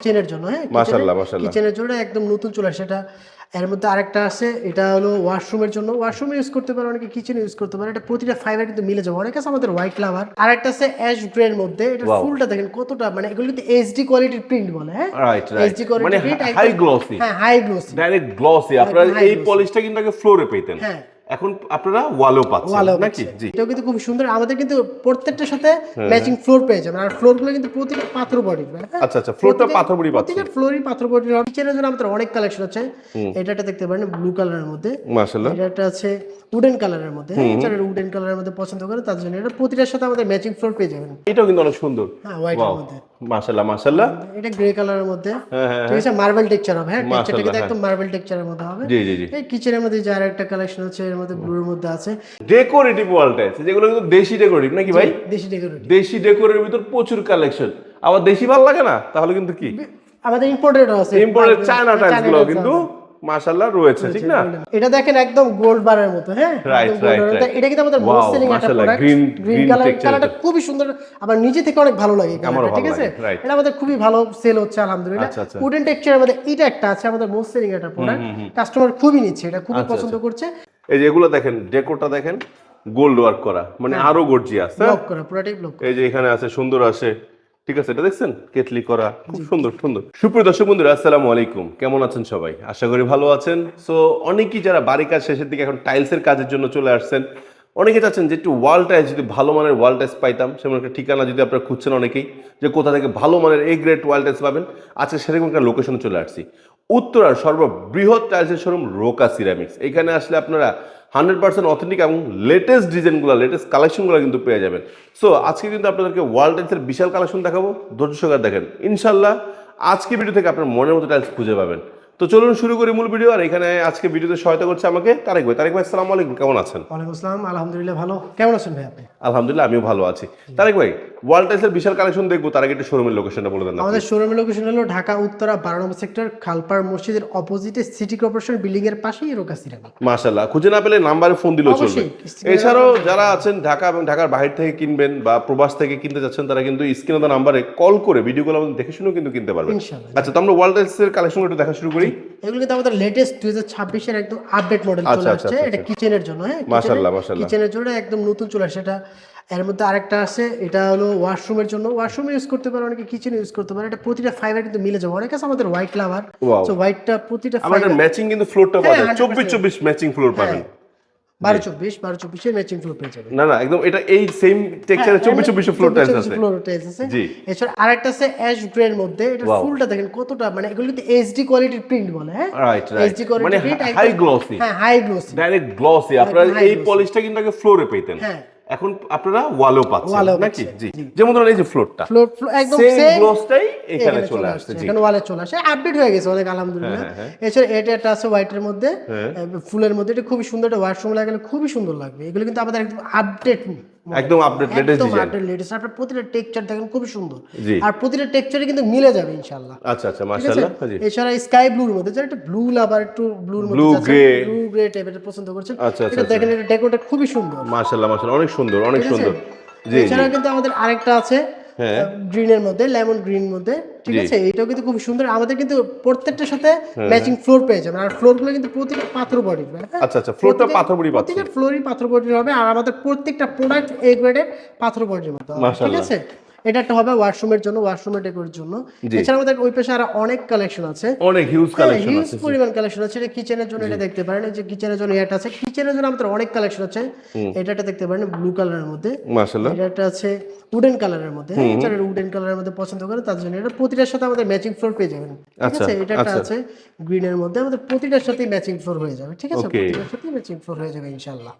কিচেনের জন্য, হ্যাঁ মাশাআল্লাহ মাশাআল্লাহ। কিচেনের জন্য একদম নতুন চলে আসে এটা। এর মধ্যে আরেকটা আছে, এটা হলো ওয়াশরুমের জন্য, ওয়াশরুমে ইউজ করতে পারে, অনেকে কিচেনে ইউজ করতে পারে। এটা প্রতিটা ফাইবার কিন্তু মিলে যাবে। অনেক আছে আমাদের হোয়াইট লাভার। আরেকটা আছে অ্যাশ গ্রে এর মধ্যে, এটা ওয়াও। ফুলটা দেখেন কতটা, মানে এগুলো কিন্তু এইচডি কোয়ালিটির প্রিন্ট বলে, হ্যাঁ রাইট রাইট। এইচডি কোয়ালিটির মানে প্রিন্ট, হাই গ্লসি। হ্যাঁ হাই গ্লোসি, ডাইরেক্ট গ্লসি। আপনারা একদম high এই glossy। পলিশটা কিন্তু আগে ফ্লোরে পেতেন, হ্যাঁ এখন আপনারা ওয়ালেও পাচ্ছেন ওয়ালেও নাকি? পাচ্ছে। জি। এটাও কিন্তু খুব সুন্দর। আমাদের কিন্তু প্রত্যেকটার সাথে ম্যাচিং ফ্লোর পেয়ে যাবেন, আর ফ্লোর গুলো কিন্তু প্রতিটা পাথর বডি, আচ্ছা আচ্ছা, ফ্লোরটা পাথর বড়ি পাচ্ছেন। প্রতিটা ফ্লোরই পাথর বডি। কিচেনের জন্য আমাদের অনেক কালেকশন আছে। এটা দেখতে পারেন ব্লু কালারের মধ্যে, মাশাআল্লাহ। এটা আছে উডেন কালারের মধ্যে, হ্যাঁ যারা উডেন কালারের মধ্যে পছন্দ করে তাদের জন্য এটা প্রতিটার সাথে আমাদের ম্যাচিং ফ্লোর পেয়ে যাবেন। এটাও কিন্তু অনেক সুন্দর। হ্যাঁ হোয়াইটের মধ্যে, মাশাআল্লাহ মাশাআল্লাহ। এটা গ্রে কালারের মধ্যে, হ্যাঁ হ্যাঁ ঠিক আছে মার্বেল টেক্সচার হবে, হ্যাঁ টেক্সচারটা মাশাআল্লাহ, কিন্তু একদম মার্বেল টেক্সচারের মধ্যে হবে। জি জি জি। এই কিচেনের মধ্যে যার একটা কালেকশন আছে, এর মধ্যে ব্লুর মধ্যে আছে ডেকোরেটিভ ওয়াল টাইলস, যেগুলো কিন্তু দেশি ডেকোরেটিভ নাকি ভাই? দেশি ডেকোরেটিভ। দেশি ডেকোরের ভিতর প্রচুর কালেকশন। আবার দেশি ভালো লাগে না তাহলে কিন্তু কি আমাদের ইম্পোর্টেড আছে, ইম্পোর্টেড চায়না টাইলস গুলো কিন্তু মাশাআল্লাহ রয়েছে, ঠিক না? এটা দেখেন একদম গোল্ড বারের মতো, হ্যাঁ রাইট একদম gold রাইট bar এর মতো। এটা কিন্তু আমাদের ওয়াও মোস্ট সেলিং একটা মাশাআল্লাহ, প্রোডাক্ট। গ্রিন গ্রিন কালারটা খুবই সুন্দর, আমার নিজে থেকে অনেক ভালো লাগে আমারও কালারটা, ঠিক ভালো আছে লাগে, right. এটা আমাদের খুবই ভালো সেল হচ্ছে আলহামদুলিল্লাহ। আচ্ছা, আচ্ছা। উডেন টেক্সচারের মধ্যে এটা একটা আছে আমাদের মোস্ট সেলিং একটা প্রোডাক্ট, কাস্টমার খুবই নিচ্ছে, এটা খুবই আচ্ছা, পছন্দ করছে। এই যে এগুলো দেখেন, ডেকোরটা দেখেন, গোল্ড ওয়ার্ক করা, মানে আরো গর্জিয়াস। ব্লক করা, পুরোটাই ব্লক করা। এই যে এখানে আছে সুন্দর আছে, ঠিক আছে, এটা দেখছেন কেটলি করা, খুব সুন্দর সুন্দর। সুপ্রিয় দর্শক বন্ধুরা, আসসালামু আলাইকুম, কেমন আছেন সবাই? আশা করি ভালো আছেন। সো অনেকেই যারা বাড়ি কাজ শেষের দিকে এখন টাইলসের কাজের জন্য চলে আসছেন, অনেকে চাচ্ছেন যে একটু ওয়াল টাইলস, যদি ভালো মানের ওয়াল টাইলস পাইতাম, সেমন একটা ঠিকানা যদি আপনারা খুঁজছেন অনেকেই, যে কোথা থেকে ভালো মানের এ গ্রেড ওয়াল টাইলস পাবেন, আজকে সেরকম একটা লোকেশনে চলে আসছি। উত্তরার সর্ববৃহৎ টাইলসের শোরুম রোকা সিরামিক্স। এখানে আসলে আপনারা 100% অথেন্টিক এবং লেটেস্ট ডিজাইনগুলো, লেটেস্ট কালেকশনগুলো কিন্তু পেয়ে যাবেন। সো আজকে কিন্তু আপনাদেরকে ওয়াল টাইলসের বিশাল কালেকশন দেখাবো, ধৈর্য সহকারে দেখেন। ইনশাল্লাহ আজকে ভিডিও থেকে আপনার মনের মতো টাইলস খুঁজে পাবেন। তো চলুন শুরু করি মূল ভিডিও। আর এখানে আজকে ভিডিওতে সহায়তা করছে আমাকে তারেক ভাই। তারেক ভাই আসসালামু আলাইকুম, কেমন আছেন? ওয়ালাইকুম আসসালাম, আলহামদুলিল্লাহ ভালো। কেমন আছেন ভাই আপনি? আলহামদুলিল্লাহ আমিও ভালো আছি। তারেক ভাই, ওয়াল টাইলসের বিশাল কালেকশন দেখবো, তার আগে একটু শোরুমের লোকেশনটা বলে দেন না। আমাদের শোরুমের লোকেশন হলো ঢাকা উত্তরা 12 নম্বর সেক্টর, খালপাড় মসজিদের অপোজিটে সিটি কর্পোরেশন বিল্ডিং এর পাশেই রোকা সিরামিক। মাশাআল্লাহ, খুঁজে না পেলে নাম্বারে ফোন দিলেও চলবে। অবশ্যই। এছাড়াও যারা আছেন ঢাকা এবং ঢাকার বাইরে থেকে কিনবেন বা প্রবাস থেকে কিনতে যাচ্ছেন, তারা কিন্তু স্ক্রিনে দেওয়া নাম্বারে কল করে ভিডিওগুলো আমাদের দেখে শুনেও কিন্তু কিনতে পারবেন। ইনশাআল্লাহ। আচ্ছা, তো আমরা ওয়াল টাইলসের কালেকশন একটু দেখা শুরু করি। এগুলো কিন্তু আমাদের লেটেস্ট 2026 এর একদম আপডেট মডেল আচ্ছা, চলে আচ্ছা, আসছে। আচ্ছা, এটা কিচেনের জন্য, হ্যাঁ মাশাআল্লাহ মাশাআল্লাহ। কিচেনের জন্য একদম নতুন চলে আসছে এটা। এর মধ্যে আরেকটা আছে, এটা হলো ওয়াশরুমের জন্য, ওয়াশরুমে ইউজ করতে পারে, অনেকে কিচেনে ইউজ করতে পারে। এটা প্রতিটা ফাইবার কিন্তু মিলে যাবে। অনেক আছে আমাদের হোয়াইট লাভার, ওয়াও। সো হোয়াইটটা প্রতিটা আমাদের ফাইবার ম্যাচিং কিন্তু ফ্লোরটা পাবেন, হ্যাঁ, 24-24 ম্যাচিং ফ্লোর পাবেন। 12-24 এর ম্যাচিং ফ্লোর পেয়ে যাবে। না না, একদম এটা এই সেম টেক্সচারে 24-24 ফ্লোর টাইলস আছে। ফ্লোর টাইলস আছে। জি। এছাড়া আরেকটা আছে অ্যাশ গ্রে এর মধ্যে, এটা Wow. ফুলটা দেখেন কতটা, মানে এগুলো কিন্তু এইচডি কোয়ালিটির প্রিন্ট বলে, হ্যাঁ রাইট রাইট, এইচডি কোয়ালিটির মানে প্রিন্ট, হাই গ্লসি, হ্যাঁ হাই গ্লোসি, ডাইরেক্ট গ্লসি। আপনারা high এই glossy। পলিশটা কিন্তু আগে ফ্লোরে পেতেন, হ্যাঁ এখন আপনারা ওয়ালেও পাচ্ছেন ওয়ালেও নাকি? পাচ্ছেন, জি। জি। যেমন ধরুন এই যে ফ্লোরটা, ফ্লোর একদম সেম সেম গ্লসটাই এখানে চলে আসছে। জি। এখানে ওয়ালে চলে আসে, আপডেট হয়ে গেছে অনেক আলহামদুলিল্লাহ। হ্যাঁ। এছাড়া এটা একটা আছে হোয়াইটের মধ্যে, হ্যাঁ। ফুলের মধ্যে, এটা খুবই সুন্দর, এটা ওয়াশরুমে লাগালে খুবই সুন্দর লাগবে। এগুলো কিন্তু আমাদের একদম আপডেট, একদম update latest design. Update latest. আপনার প্রতিটা টেক্সচার দেখেন খুবই সুন্দর, জি। আর প্রতিটা টেক্সচারে কিন্তু মিলে যাবে ইনশাআল্লাহ। আচ্ছা আচ্ছা, মাশাআল্লাহ। জি। এছাড়া স্কাই ব্লুর মধ্যে, যেটা একটু ব্লু লাভার, একটু ব্লুর মধ্যে Blue grey। ব্লু গ্রে টাইপের পছন্দ করছেন, আচ্ছা, আচ্ছা, এটা দেখেন, এটা ডেকোরটা খুবই সুন্দর, মাশাআল্লাহ মাশাআল্লাহ, অনেক সুন্দর অনেক ঠিক আছে? সুন্দর। জি জি। এছাড়া কিন্তু আমাদের আরেকটা আছে হ্যাঁ। গ্রিনের মধ্যে, লেমন গ্রিন মধ্যে, ঠিক জি। আছে, এটাও কিন্তু খুব সুন্দর। আমাদের কিন্তু প্রত্যেকটার সাথে ম্যাচিং ফ্লোর পেয়ে যাবেন, আর ফ্লোর গুলো কিন্তু প্রতিটা পাথর বডি, আচ্ছা আচ্ছা, ফ্লোরটা পাথর বড়ি পাচ্ছি। প্রতিটা ফ্লোরই পাথর বডির হবে, আর আমাদের প্রত্যেকটা প্রোডাক্ট এ গ্রেডের পাথর বডির মতো হবে, ঠিক মাশাআল্লাহ। আছে। এটা একটা হবে ওয়াশরুমের জন্য, ওয়াশরুমের ডেকোরের জন্য। জি। এছাড়া আমাদের ওই পাশে আরো অনেক কালেকশন আছে, অনেক হিউজ কালেকশন হিউজ আছে। জি। পরিমাণ কালেকশন আছে। এটা কিচেনের জন্য, এটা দেখতে পারেন, এই যে কিচেনের জন্য এটা আছে। কিচেনের জন্য আমাদের অনেক কালেকশন আছে। এটা দেখতে পারেন ব্লু কালারের মধ্যে, মাশাআল্লাহ। এটা আছে উডেন কালারের মধ্যে, হ্যাঁ যারা উডেন কালারের মধ্যে পছন্দ করে তাদের জন্য এটা প্রতিটার সাথে আমাদের ম্যাচিং ফ্লোর পেয়ে যাবেন, ঠিক আচ্ছা, আছে। এটা একটা আচ্ছা। আছে গ্রিনের মধ্যে, আমাদের প্রতিটার সাথে ম্যাচিং ফ্লোর হয়ে যাবে, ঠিক আছে, Okay. প্রতিটার সাথে ম্যাচিং ফ্লোর হয়ে যাবে ইনশাআল্লাহ।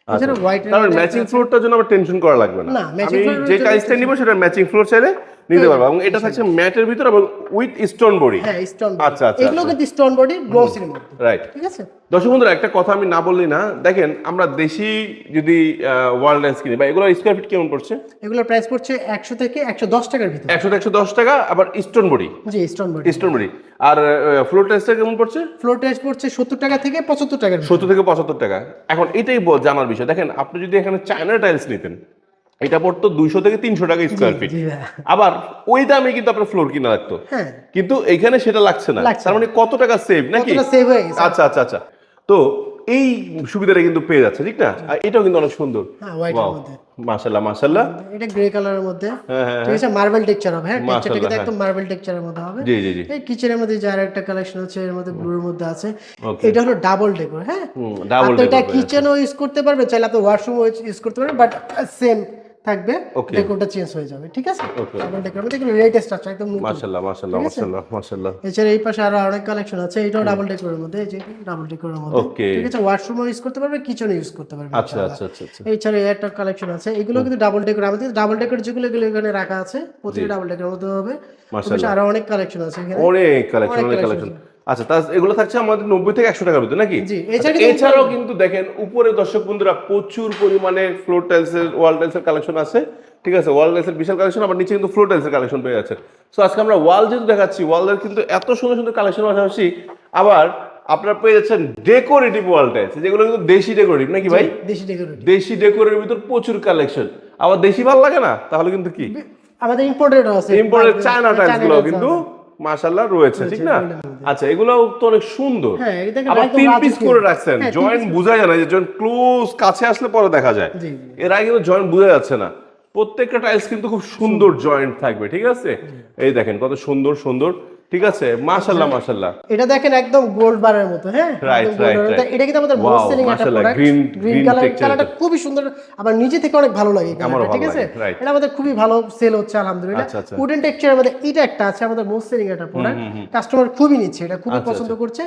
আচ্ছা, এছাড়া হোয়াইট কারণ ম্যাচিং ফ্লোরটার জন্য আমার টেনশন করা লাগবে না। না, matching আমি floor এর যে জন্য টাইলসটা নিব সেটা ম্যাচিং ফ্লোর চাইলে নিতে পারবো, এবং এটা থাকছে ম্যাটের ভিতর এবং উইথ স্টোন বডি। হ্যাঁ স্টোন, আচ্ছা আচ্ছা, এগুলো কিন্তু স্টোন বডি গ্লোসির মধ্যে, রাইট। ঠিক আছে। দর্শক বন্ধুরা, একটা কথা আমি না বললি না, দেখেন আমরা দেশি যদি ওয়াল টাইলস কিনি বা এগুলো স্কয়ার ফিট কেমন পড়ছে? এগুলোর প্রাইস পড়ছে 100 থেকে 110 টাকার ভিতরে। 100 থেকে 110 টাকা, আবার স্টোন বডি। জি স্টোন বডি। Stone body. আর ফ্লোর টাইলসটা কেমন পড়ছে? ফ্লোর টাইলস পড়ছে 70 টাকা থেকে 75 টাকার ভিতরে। 70 থেকে 75 টাকা। এখন এটাই জানার বিষয়, দেখেন আপনি যদি এখানে চায়না টাইলস নিতেন, এটা পড়তো 200 থেকে 300 টাকা স্কোয়ার ফিট। জি ভাইয়া। আবার ওই দামে কিন্তু আপনার ফ্লোর কিনা লাগতো, হ্যাঁ কিন্তু এইখানে সেটা লাগছে না। লাগছে তার মানে কত টাকা সেভ নাকি? কতটা সেভ হয়ে গেছে। আচ্ছা আচ্ছা আচ্ছা। তো এই সুবিধাটা কিন্তু পেয়ে যাচ্ছে, ঠিক না? আর এটাও কিন্তু অনেক সুন্দর। হ্যাঁ হোয়াইটের মধ্যে। মাশাআল্লাহ মাশাআল্লাহ। এটা গ্রে কালারের মধ্যে, হ্যাঁ ঠিক আছে, মার্বেল টেক্সচার হবে। হ্যাঁ টেক্সচারটা মাশাআল্লাহ, কিন্তু হ্যাঁ। একদম মার্বেল টেক্সচারের মধ্যে হবে। জি জি জি। এই কিচেনের মধ্যে যে আরেকটা কালেকশন আছে এর মধ্যে ব্লুর মধ্যে আছে। Okay. এটা হলো ডাবল ডেকোর। হ্যাঁ ডাবল আপনি এটা কিচেনও ইউজ করতে পারবেন, চাইলে আপনি ওয়াশরুমও ইউজ করতে পারবেন, বাট সেম থাকবে, Okay. ডেকোরটা চেঞ্জ হয়ে যাবে, ঠিক আছে? Okay. ডাবল ডেকোর মধ্যে এগুলো লেটেস্ট আছে একদম নতুন। মাশাআল্লাহ মাশাআল্লাহ মাশাআল্লাহ মাশাআল্লাহ। এছাড়া এই পাশে আরো অনেক কালেকশন আছে, এটাও ডাবল ডেকোরের মধ্যে, এই যে ডাবল ডেকোরের মধ্যে, Okay. ঠিক আছে? ওয়াশরুমও ইউজ করতে পারবে, কিচেনও ইউজ করতে পারবে। আচ্ছা আচ্ছা আচ্ছা আচ্ছা। এছাড়া একটা কালেকশন আছে, এগুলো কিন্তু ডাবল ডেকোর। আমাদের ডাবল ডেকোর যেগুলো এগুলো এখানে রাখা আছে, প্রতিটা ডাবল ডেকোর মধ্যে হবে। মাশাআল্লাহ। আরো অনেক কালেকশন আছে এখানে, অনেক কালেকশন অনেক অনেক collection কালেকশন। আচ্ছা এগুলো থাকছে আমাদের 90 থেকে 100 টাকার ভিতরে নাকি? জি, আচ্ছা, এছাড়াও কিন্তু দেখেন উপরে দর্শক বন্ধুরা প্রচুর পরিমাণে ফ্লোর টাইলসের ওয়াল টাইলসের কালেকশন আছে, ঠিক আছে? ওয়াল টাইলসের বিশাল কালেকশন, আবার নিচে কিন্তু ফ্লোর টাইলসের কালেকশন পেয়ে যাচ্ছে। সো আজকে আমরা ওয়াল যেহেতু দেখাচ্ছি, ওয়ালের কিন্তু এত সুন্দর সুন্দর কালেকশন পাশাপাশি আবার আপনারা পেয়ে যাচ্ছেন ডেকোরেটিভ ওয়াল টাইলস, যেগুলো কিন্তু দেশি ডেকোরেটিভ নাকি ভাই? দেশি ডেকোরেটিভ। দেশি ডেকোরের ভিতর প্রচুর কালেকশন। আবার দেশি ভালো লাগে না তাহলে কিন্তু কি আমাদের ইম্পোর্টেডও আছে, ইম্পোর্টেড চায়না টাইলস গুলো টাইলস কিন্তু আছে। মাশাআল্লাহ রয়েছে, ঠিক না? আচ্ছা এগুলোও তো অনেক সুন্দর। হ্যাঁ, এটা দেখেন আবার একদম 3 রাজকীয়। পিস করে রাখছেন, হ্যাঁ, জয়েন্ট বোঝা যায় না, যে জয়েন্ট ক্লোজ কাছে আসলে পরে দেখা যায়। জি, এর আগে কিন্তু জয়েন্ট বোঝা যাচ্ছে না। প্রত্যেকটা টাইলস কিন্তু খুব সুন্দর জয়েন্ট থাকবে, ঠিক আছে? এই দেখেন কত সুন্দর সুন্দর, ঠিক আছে? মাশাআল্লাহ মাশাআল্লাহ। এটা দেখেন একদম গোল্ড বারের মতো। হ্যাঁ Right, একদম gold right, বারের মতো। right. এটা কিন্তু আমাদের Wow, মোস্ট সেলিং একটা মাশাআল্লাহ, product. green green colour, texture কালারটা খুবই সুন্দর, আমার নিজে থেকে অনেক ভালো লাগে এই আমারও কালারটা, ঠিক ভালো আছে? লাগে, right. এটা আমাদের খুবই ভালো সেল হচ্ছে আলহামদুলিল্লাহ। আচ্ছা, আচ্ছা। উডেন টেক্সচারের মধ্যে এটা একটা আছে আমাদের মোস্ট সেলিং একটা প্রোডাক্ট, কাস্টমার খুবই নিচ্ছে, এটা খুবই আচ্ছা, পছন্দ করছে।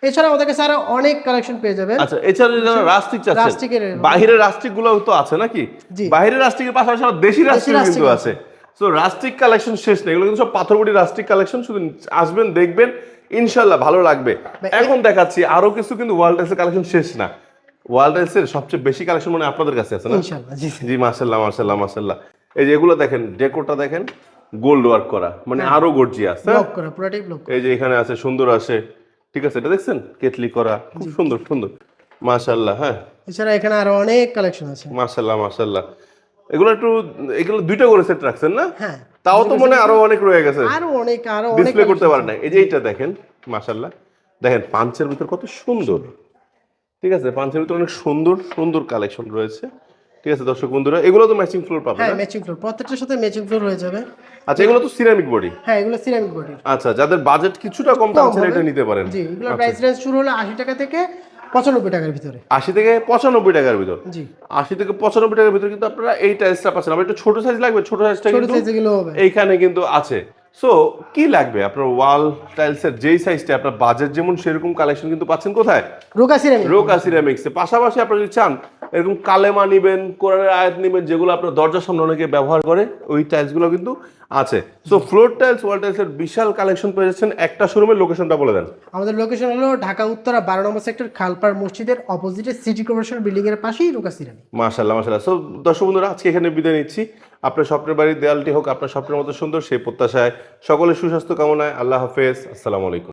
এছাড়া আমাদের কাছে আরো অনেক কালেকশন পেয়ে যাবেন। আচ্ছা এছাড়া যারা রাস্টিক চাচ্ছেন, রাস্টিকের বাইরের রাস্টিক গুলো তো আছে নাকি? জি। বাইরের রাস্টিকের পাশাপাশি আবার দেশি রাস্টিক রাস্টিক কিন্তু আছে। সো রাস্টিক কালেকশন শেষ নেই, এগুলো কিন্তু সব পাথরবড়ি রাস্টিক কালেকশন। শুধু আসবেন দেখবেন, ইনশাআল্লাহ ভালো লাগবে। এখন দেখাচ্ছি আরো কিছু, কিন্তু ওয়াল টাইলসের কালেকশন শেষ না। ওয়াল টাইলসের সবচেয়ে বেশি কালেকশন মানে আপনাদের কাছে আছে না? ইনশাআল্লাহ জি। জি মাশাআল্লাহ মাশাআল্লাহ মাশাআল্লাহ। এই যে এগুলো দেখেন, ডেকোরটা দেখেন গোল্ড ওয়ার্ক করা, মানে আরো গর্জিয়াস। ব্লক করা, পুরোটাই ব্লক। এই যে এখানে আছে সুন্দর আছে, ঠিক আছে? এটা দেখছেন কেটলি করা, খুব সুন্দর সুন্দর মাশাআল্লাহ। হ্যাঁ এছাড়া এখানে আরো অনেক কালেকশন আছে। মাশাআল্লাহ মাশাআল্লাহ। এগুলো দুইটা করে সেট রাখছেন না? হ্যাঁ তাও তো মনে হয় আরো অনেক রয়ে গেছে, আরো অনেক ডিসপ্লে করতে পারেন না। এই যে এইটা দেখেন মাশাআল্লাহ, দেখেন পাঞ্চের ভিতর কত সুন্দর, ঠিক আছে? পাঞ্চের ভিতর অনেক সুন্দর সুন্দর কালেকশন রয়েছে, ঠিক আছে দর্শক বন্ধুরা? এগুলো তো ম্যাচিং ফ্লোর পাবেন হ্যাঁ না? ম্যাচিং ফ্লোর, প্রত্যেকটার সাথে ম্যাচিং ফ্লোর হয়ে যাবে। আচ্ছা এগুলো তো সিরামিক বডি। হ্যাঁ এগুলো সিরামিক বডি। আচ্ছা যাদের বাজেট কিছুটা কম তাহলে এটা নিতে পারেন। জি, এগুলোর প্রাইস রেঞ্জ শুরু হলো 80 টাকা থেকে 95 টাকার ভিতরে। 80 থেকে 95 টাকার ভিতর। জি 80 থেকে 95 টাকার ভিতর কিন্তু আপনারা এই টাইলসটা পাচ্ছেন। আবার একটু ছোট সাইজ লাগবে, ছোট সাইজটা ছোট কিন্তু সাইজ এগুলো হবে। এইখানে কিন্তু আছে। সো কি লাগবে আপনার ওয়াল টাইলসের যেই সাইজটা আপনার বাজেট যেমন সেরকম কালেকশন কিন্তু পাচ্ছেন কোথায়? Roca ceramic. রোকা সিরামিক্সে। পাশাপাশি আপনারা যদি চান এরকম কালেমা নিবেন, কোরআনের আয়াত নিবেন, যেগুলো আপনার দরজার সামনে অনেকে ব্যবহার করে, ওই টাইলসগুলো কিন্তু আছে। সো ফ্লোর টাইলস ওয়াল টাইলসের বিশাল কালেকশন পেয়ে যাচ্ছেন। একটা শোরুমের লোকেশনটা বলে দেন। আমাদের লোকেশন হলো ঢাকা উত্তরা 12 নম্বর সেক্টর, খালপাড় মসজিদের অপোজিটে সিটি কর্পোরেশন বিল্ডিং এর পাশেই রোকা সিরামিক। মাশাআল্লাহ মাশাআল্লাহ। সো দর্শক বন্ধুরা আজকে এখানে বিদায় নিচ্ছি। আপনার স্বপ্নের বাড়ির দেয়ালটি হোক আপনার স্বপ্নের মতো সুন্দর, সেই প্রত্যাশায় সকলের সুস্বাস্থ্য কামনায়। আল্লাহ হাফেজ, আসসালামু আলাইকুম।